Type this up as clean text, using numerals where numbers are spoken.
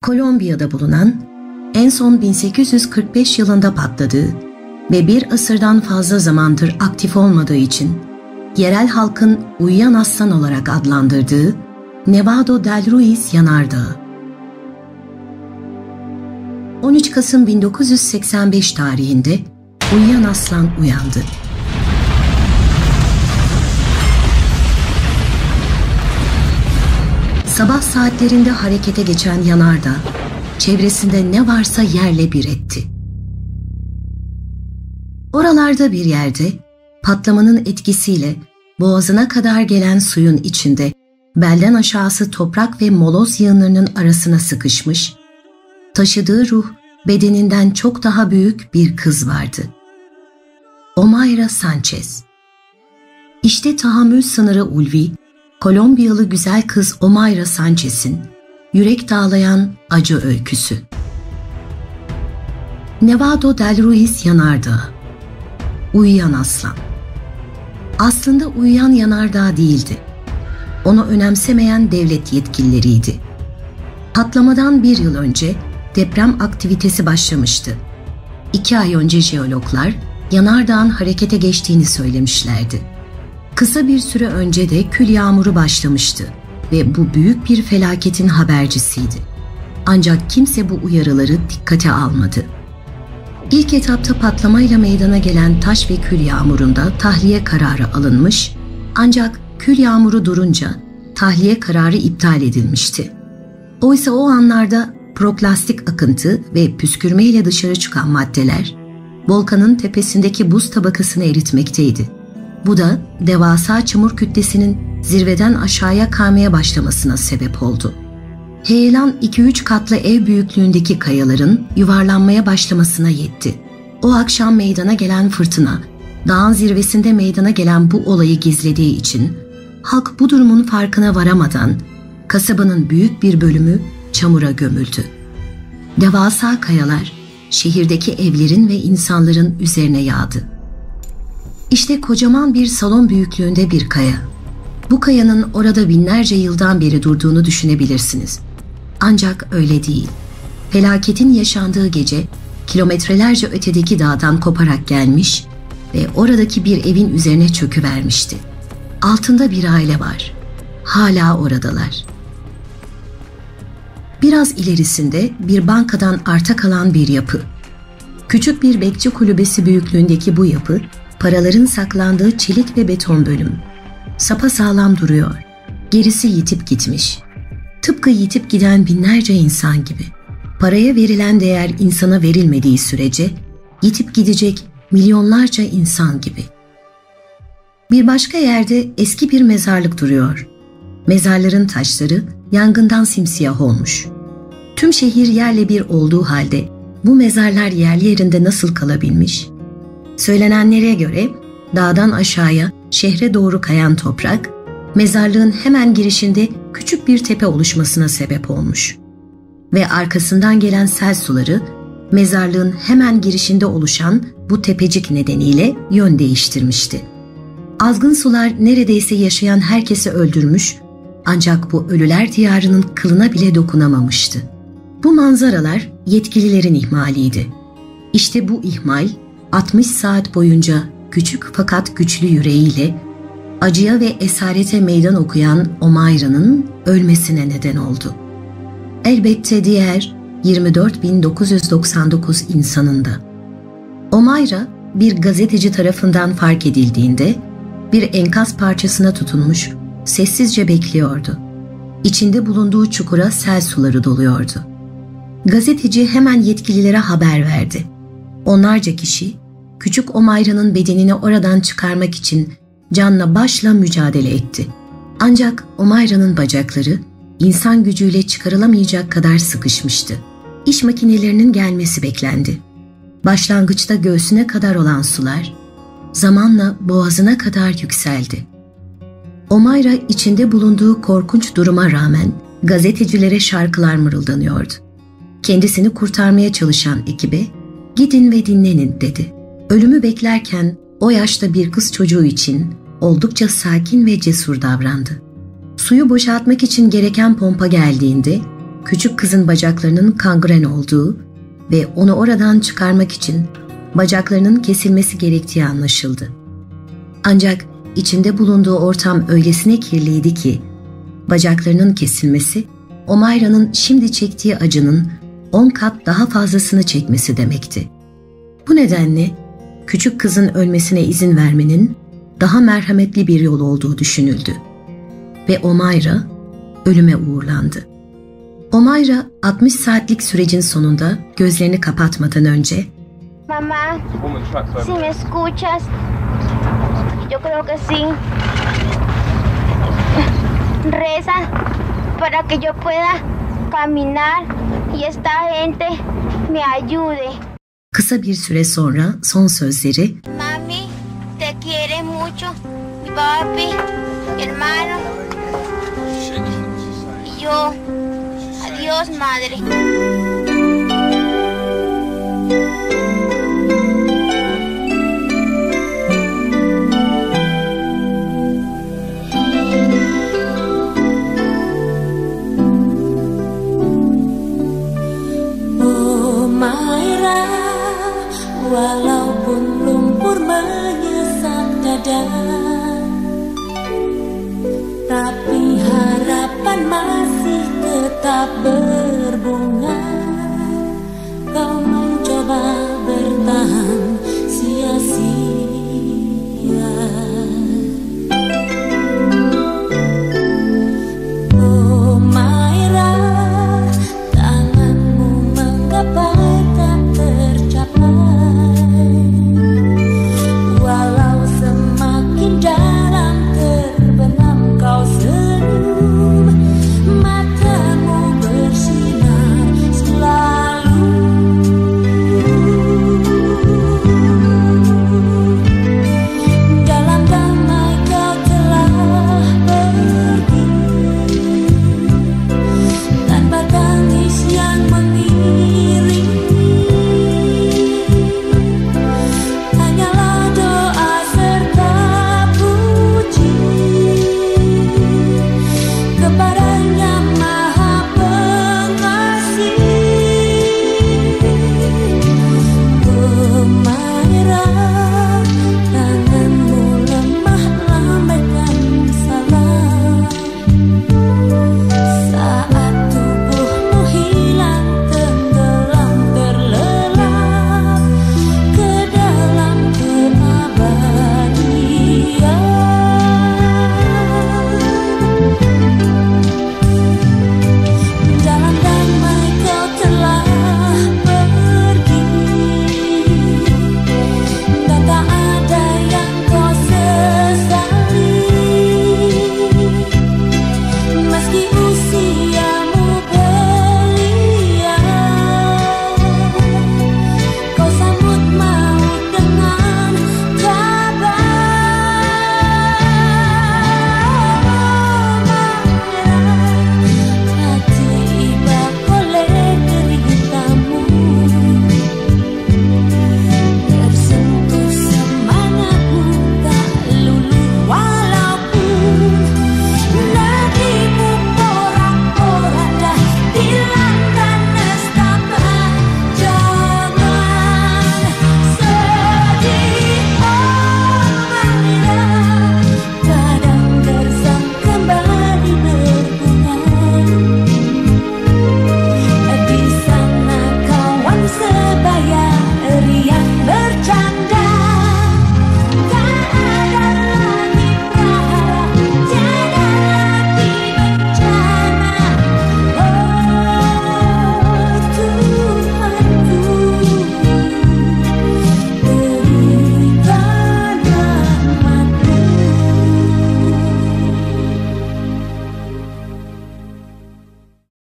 Kolombiya'da bulunan, en son 1845 yılında patladığı ve bir asırdan fazla zamandır aktif olmadığı için yerel halkın uyuyan aslan olarak adlandırdığı Nevado del Ruiz Yanardağı. 13 Kasım 1985 tarihinde uyuyan aslan uyandı. Sabah saatlerinde harekete geçen yanardağ, çevresinde ne varsa yerle bir etti. Oralarda bir yerde, patlamanın etkisiyle boğazına kadar gelen suyun içinde, belden aşağısı toprak ve moloz yığınlarının arasına sıkışmış, taşıdığı ruh bedeninden çok daha büyük bir kız vardı. Omayra Sanchez. İşte tahammül sınırı ulvi, Kolombiyalı güzel kız Omayra Sanchez'in yürek dağlayan acı öyküsü. Nevado del Ruiz Yanardağı. Uyuyan aslan. Aslında uyuyan yanardağ değildi. Onu önemsemeyen devlet yetkilileriydi. Patlamadan bir yıl önce deprem aktivitesi başlamıştı. 2 ay önce jeologlar yanardağın harekete geçtiğini söylemişlerdi. Kısa bir süre önce de kül yağmuru başlamıştı ve bu büyük bir felaketin habercisiydi. Ancak kimse bu uyarıları dikkate almadı. İlk etapta patlamayla meydana gelen taş ve kül yağmurunda tahliye kararı alınmış, ancak kül yağmuru durunca tahliye kararı iptal edilmişti. Oysa o anlarda proklastik akıntı ve püskürmeyle dışarı çıkan maddeler, volkanın tepesindeki buz tabakasını eritmekteydi. Bu da devasa çamur kütlesinin zirveden aşağıya kaymaya başlamasına sebep oldu. Heyelan 2-3 katlı ev büyüklüğündeki kayaların yuvarlanmaya başlamasına yetti. O akşam meydana gelen fırtına, dağın zirvesinde meydana gelen bu olayı gizlediği için halk bu durumun farkına varamadan kasabanın büyük bir bölümü çamura gömüldü. Devasa kayalar şehirdeki evlerin ve insanların üzerine yağdı. İşte kocaman bir salon büyüklüğünde bir kaya. Bu kayanın orada binlerce yıldan beri durduğunu düşünebilirsiniz. Ancak öyle değil. Felaketin yaşandığı gece kilometrelerce ötedeki dağdan koparak gelmiş ve oradaki bir evin üzerine çöküvermişti. Altında bir aile var. Hala oradalar. Biraz ilerisinde bir bankadan arta kalan bir yapı. Küçük bir bekçi kulübesi büyüklüğündeki bu yapı, paraların saklandığı çelik ve beton bölüm. Sapasağlam duruyor. Gerisi yitip gitmiş. Tıpkı yitip giden binlerce insan gibi. Paraya verilen değer insana verilmediği sürece yitip gidecek milyonlarca insan gibi. Bir başka yerde eski bir mezarlık duruyor. Mezarların taşları yangından simsiyah olmuş. Tüm şehir yerle bir olduğu halde bu mezarlar yerli yerinde nasıl kalabilmiş? Söylenenlere göre dağdan aşağıya şehre doğru kayan toprak, mezarlığın hemen girişinde küçük bir tepe oluşmasına sebep olmuş. Ve arkasından gelen sel suları, mezarlığın hemen girişinde oluşan bu tepecik nedeniyle yön değiştirmişti. Azgın sular neredeyse yaşayan herkesi öldürmüş, ancak bu ölüler diyarının kılına bile dokunamamıştı. Bu manzaralar yetkililerin ihmaliydi. İşte bu ihmal, 60 saat boyunca küçük fakat güçlü yüreğiyle acıya ve esarete meydan okuyan Omayra'nın ölmesine neden oldu. Elbette diğer 24.999 insanın da. Omayra bir gazeteci tarafından fark edildiğinde bir enkaz parçasına tutunmuş, sessizce bekliyordu. İçinde bulunduğu çukura sel suları doluyordu. Gazeteci hemen yetkililere haber verdi. Onlarca kişi küçük Omayra'nın bedenini oradan çıkarmak için canla başla mücadele etti. Ancak Omayra'nın bacakları insan gücüyle çıkarılamayacak kadar sıkışmıştı. İş makinelerinin gelmesi beklendi. Başlangıçta göğsüne kadar olan sular zamanla boğazına kadar yükseldi. Omayra içinde bulunduğu korkunç duruma rağmen gazetecilere şarkılar mırıldanıyordu. Kendisini kurtarmaya çalışan ekibe "Gidin ve dinlenin" dedi. Ölümü beklerken o yaşta bir kız çocuğu için oldukça sakin ve cesur davrandı. Suyu boşaltmak için gereken pompa geldiğinde küçük kızın bacaklarının kangren olduğu ve onu oradan çıkarmak için bacaklarının kesilmesi gerektiği anlaşıldı. Ancak içinde bulunduğu ortam öylesine kirliydi ki bacaklarının kesilmesi Omayra'nın şimdi çektiği acının 10 kat daha fazlasını çekmesi demekti. Bu nedenle küçük kızın ölmesine izin vermenin daha merhametli bir yol olduğu düşünüldü ve Omayra ölüme uğurlandı. Omayra 60 saatlik sürecin sonunda gözlerini kapatmadan önce Mamá, si me escuchas, yo creo que sí. Reza para que yo pueda caminar y esta gente me ayude. Kısa bir süre sonra son sözleri Mami, te quiere mucho, mi papi, mi hermano y yo. Adiós, madre. Walaupun lumpur menyesat dada, tapi harapan masih tetap berbeda.